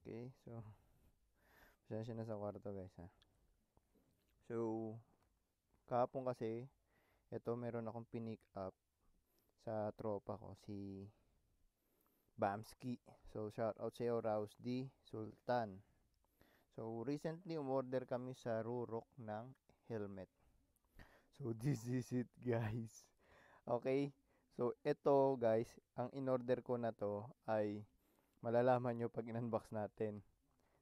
Okay, so pasensya na sa kwarto guys ha. So, kahapon kasi, ito meron akong pinick up sa tropa ko, si Bamski. So, shout out sa'yo, Rouse D. Sultan. So, recently umorder kami sa Rurok ng helmet. So, this is it guys. Okay, so ito guys, ang in-order ko na to ay malalaman nyo pag in-unbox natin.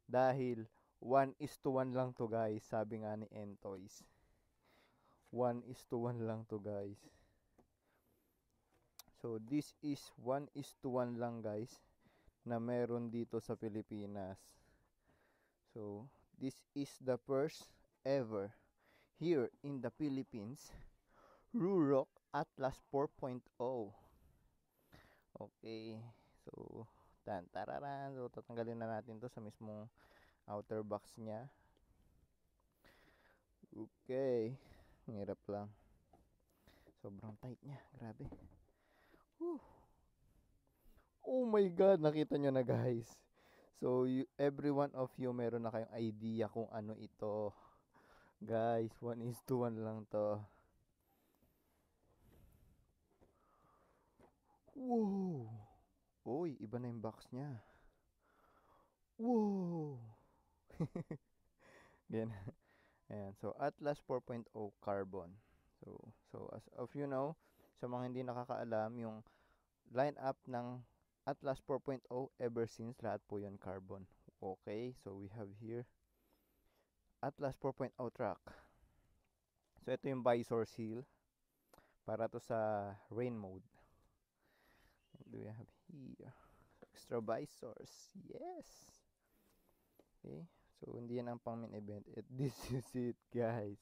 Dahil 1:1 lang to guys, sabi nga ni Entoys. 1:1 lang to guys. So this is 1:1 lang guys na meron dito sa Pilipinas. So this is the first ever here in the Philippines Rurok Atlas 4.0. Okay, so tararan. So tatanggalin na natin to sa mismong outer box niya. Okay, hirap lang. Sobrang tight niya, grabe. Whew. Oh my god, nakita nyo na guys. So, every one of you meron na kayong idea kung ano ito. Guys, 1:1 lang to. Wow! Uy, iba na yung box niya. Wow! Ganyan. Ayan, so Atlas 4.0 Carbon. So as of you know, sa mga hindi nakakaalam, yung lineup ng Atlas 4.0 ever since, lahat po yan carbon. Okay, so we have here Atlas 4.0 truck. So ito yung visor seal para to sa rain mode. What do we have here? Extra visors. Yes. Okay. So hindi yan ang pang main event. This is it guys.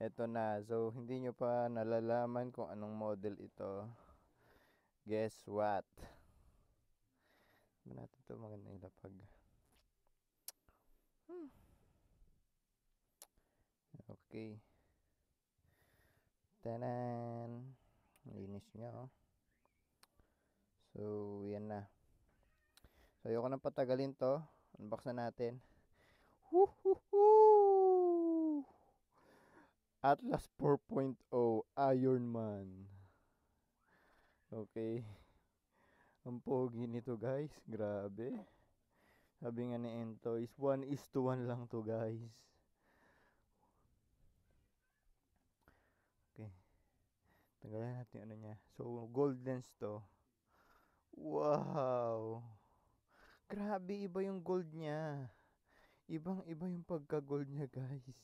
Ito na. So hindi nyo pa nalalaman kung anong model ito. Guess what? Ba natin ito maganda ilapag. Okay. Tanan. Linis niya oh. So yan na. So ayoko nang patagalin to. Unbox na natin. Woohoo! Atlas 4.0 Iron Man. Okay. Ang pogi nito guys. Grabe. Sabi nga ni Ento is 1:1 lang to guys. Okay. Tanggalin natin ano niya. So gold lens to. Wow. Grabe, iba yung gold niya. Ibang iba yung pagka-gold niya guys.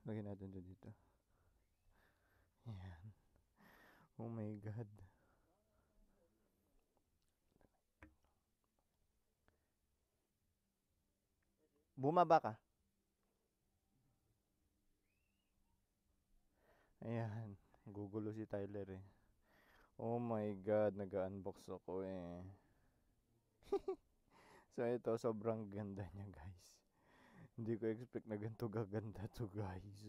Lagyan natin to dito. Yan. Oh my god. Bumaba ka. Ayan. Gugulo si Tyler eh. Oh my god, nag-unbox ako eh. So ito, sobrang ganda niya guys. Hindi ko expect na ganito gaganda to guys.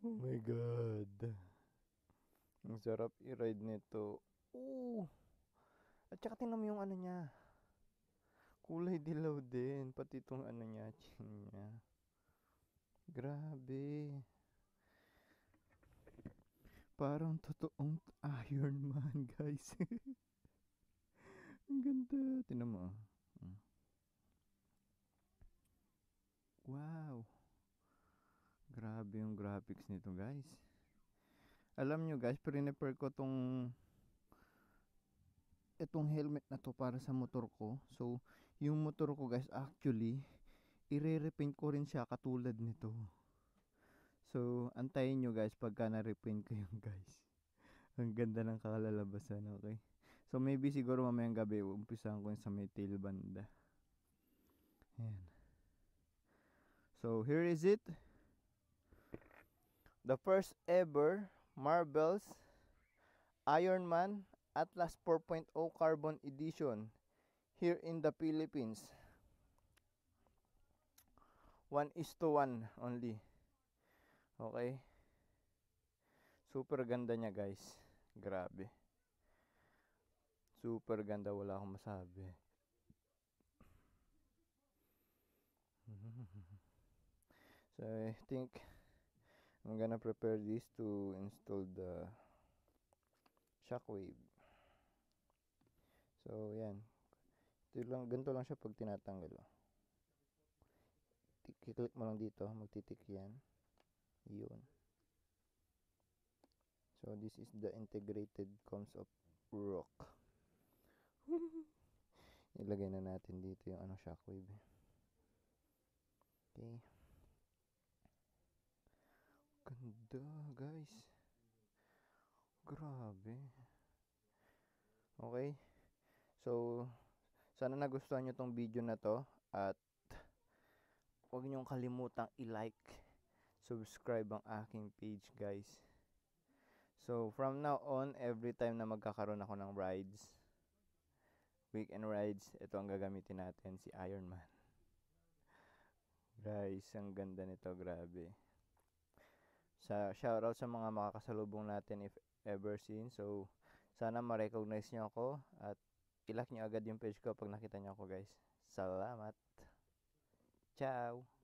Oh my god. Ang sarap i-ride nito. Ooh. At saka tingnan mo yung ano niya. Kulay dilaw din. Pati itong ano niya, chin niya. Grabe. Parang totoong Iron Man guys. Ang ganda. Tingnan mo. Wow. Grabe yung graphics nito guys. Alam nyo guys, priniper ko itong helmet na to para sa motor ko. So, yung motor ko guys, actually, ire-repaint ko rin siya katulad nito. So, antayin nyo guys pagka na-repaint ko yung guys. Ang ganda ng kalalabasan, okay? So, maybe siguro mamayang gabi, umpisahan ko yung sa may tail banda. Ayan. So, here is it. The first ever Marvel's Iron Man Atlas 4.0 Carbon Edition here in the Philippines. 1:1 only. Okay. Super ganda niya guys. Grabe. Super ganda, wala akong masabi. So I think I'm gonna prepare this to install the shockwave. So yan, ganito lang siya pag tinatanggal. Kiklik mo lang dito, magtitik yan. Yun. So this is the integrated comms of rock. Ilagay na natin dito yung shockwave. Okay. Ganda, guys. Grabe. Okay. So sana nagustuhan nyo tong video na to, at huwag nyong kalimutang i-like, subscribe ang aking page, guys. So from now on, every time na magkakaroon ako ng rides, weekend rides, ito ang gagamitin natin, si Ironman. Guys, ang ganda nito, grabe. Shoutout sa mga makakasalubong natin if ever seen. So sana ma-recognize nyo ako at i-like nyo agad yung page ko pag nakita nyo ako, guys. Salamat. Ciao.